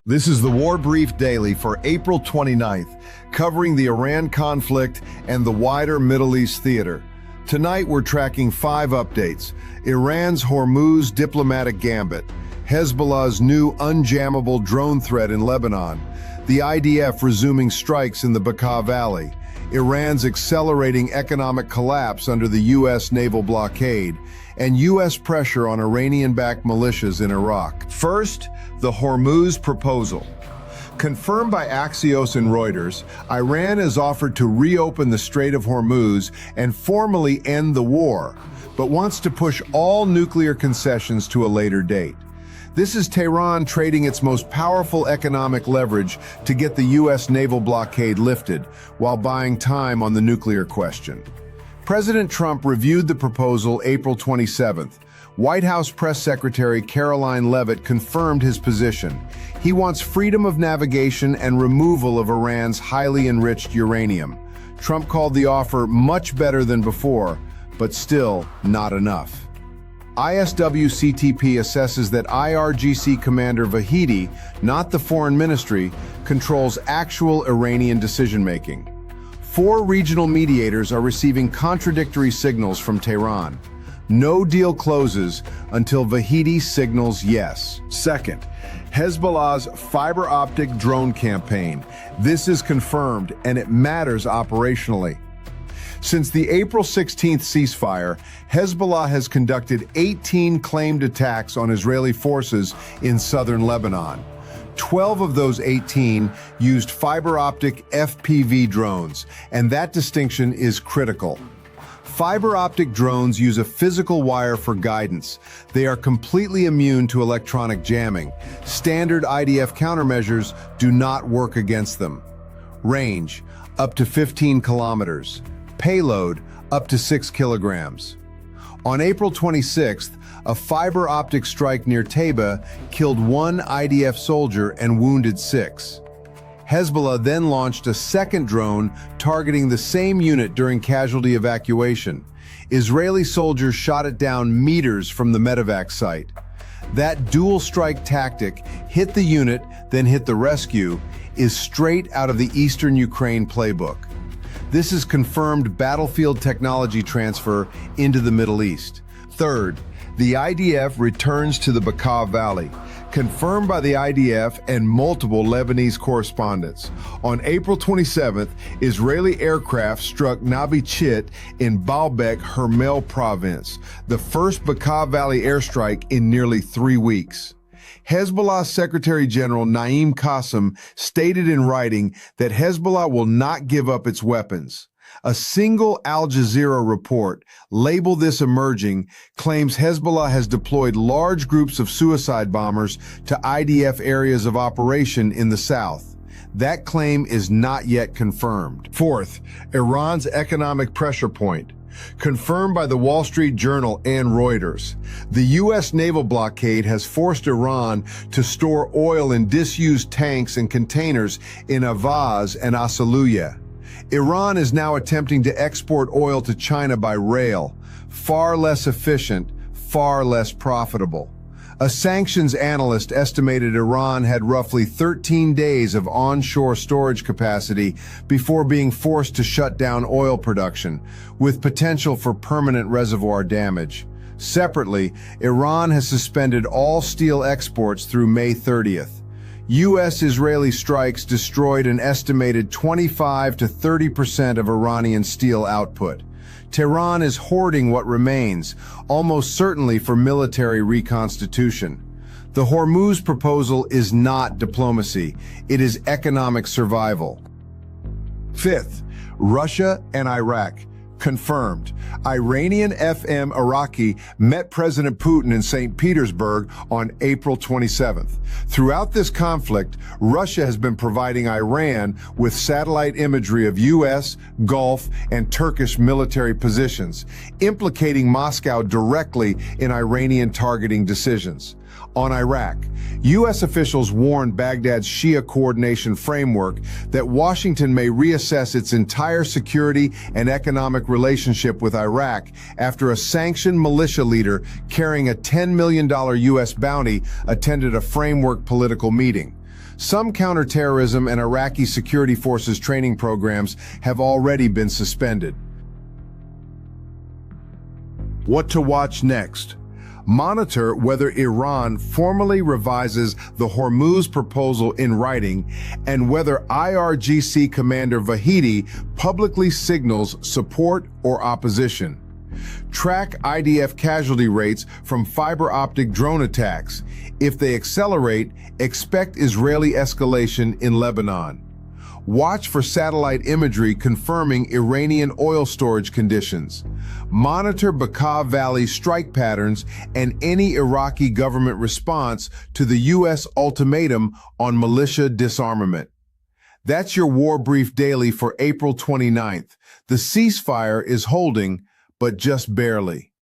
This is the War Brief Daily for April 29th, covering the Iran conflict and the wider Middle East theater. Tonight we're tracking 5 updates: Iran's Hormuz diplomatic gambit, Hezbollah's new unjammable drone threat in Lebanon, the IDF resuming strikes in the Bekaa Valley, Iran's accelerating economic collapse under the U.S. naval blockade, and U.S. pressure on Iranian-backed militias in Iraq. First, the Hormuz proposal. Confirmed by Axios and Reuters, Iran has offered to reopen the Strait of Hormuz and formally end the war, but wants to push all nuclear concessions to a later date. This is Tehran trading its most powerful economic leverage to get the U.S. naval blockade lifted, while buying time on the nuclear question. President Trump reviewed the proposal April 27th. White House Press Secretary Caroline Leavitt confirmed his position. He wants freedom of navigation and removal of Iran's highly enriched uranium. Trump called the offer much better than before, but still not enough. ISWCTP assesses that IRGC Commander Vahidi, not the Foreign Ministry, controls actual Iranian decision-making. 4 regional mediators are receiving contradictory signals from Tehran. No deal closes until Vahidi signals yes. Second, Hezbollah's fiber-optic drone campaign. This is confirmed, and it matters operationally. Since the April 16th ceasefire, Hezbollah has conducted 18 claimed attacks on Israeli forces in southern Lebanon. 12 of those 18 used fiber-optic FPV drones, and that distinction is critical. Fiber-optic drones use a physical wire for guidance. They are completely immune to electronic jamming. Standard IDF countermeasures do not work against them. Range, up to 15 kilometers. Payload, up to 6 kilograms. On April 26th, a fiber-optic strike near Taiba killed 1 IDF soldier and wounded 6. Hezbollah then launched a second drone targeting the same unit during casualty evacuation. Israeli soldiers shot it down meters from the medevac site. That dual-strike tactic, hit the unit, then hit the rescue, is straight out of the Eastern Ukraine playbook. This is confirmed battlefield technology transfer into the Middle East. Third, the IDF returns to the Bekaa Valley, confirmed by the IDF and multiple Lebanese correspondents. On April 27th, Israeli aircraft struck Nabi Chit in Baalbek, Hermel province, the first Bekaa Valley airstrike in nearly 3 weeks. Hezbollah Secretary General Naim Qassem stated in writing that Hezbollah will not give up its weapons. A single Al Jazeera report, labeled this emerging, claims Hezbollah has deployed large groups of suicide bombers to IDF areas of operation in the south. That claim is not yet confirmed. Fourth, Iran's economic pressure point. Confirmed by the Wall Street Journal and Reuters, the U.S. naval blockade has forced Iran to store oil in disused tanks and containers in Avaz and Asaluya. Iran is now attempting to export oil to China by rail, far less efficient, far less profitable. A sanctions analyst estimated Iran had roughly 13 days of onshore storage capacity before being forced to shut down oil production, with potential for permanent reservoir damage. Separately, Iran has suspended all steel exports through May 30th. U.S.-Israeli strikes destroyed an estimated 25 to 30% of Iranian steel output. Tehran is hoarding what remains, almost certainly for military reconstitution. The Hormuz proposal is not diplomacy, it is economic survival. Fifth, Russia and Iraq. Confirmed. Iranian FM Iraqi met President Putin in St. Petersburg on April 27th. Throughout this conflict, Russia has been providing Iran with satellite imagery of U.S., Gulf, and Turkish military positions, implicating Moscow directly in Iranian targeting decisions. On Iraq, U.S. officials warned Baghdad's Shia coordination framework that Washington may reassess its entire security and economic relationship with Iraq after a sanctioned militia leader carrying a $10 million U.S. bounty attended a framework political meeting. Some counterterrorism and Iraqi security forces training programs have already been suspended. What to watch next? Monitor whether Iran formally revises the Hormuz proposal in writing and whether IRGC Commander Vahidi publicly signals support or opposition. Track IDF casualty rates from fiber-optic drone attacks. If they accelerate, expect Israeli escalation in Lebanon. Watch for satellite imagery confirming Iranian oil storage conditions. Monitor Bekaa Valley strike patterns and any Iraqi government response to the U.S. ultimatum on militia disarmament. That's your War Brief Daily for April 29th. The ceasefire is holding, but just barely.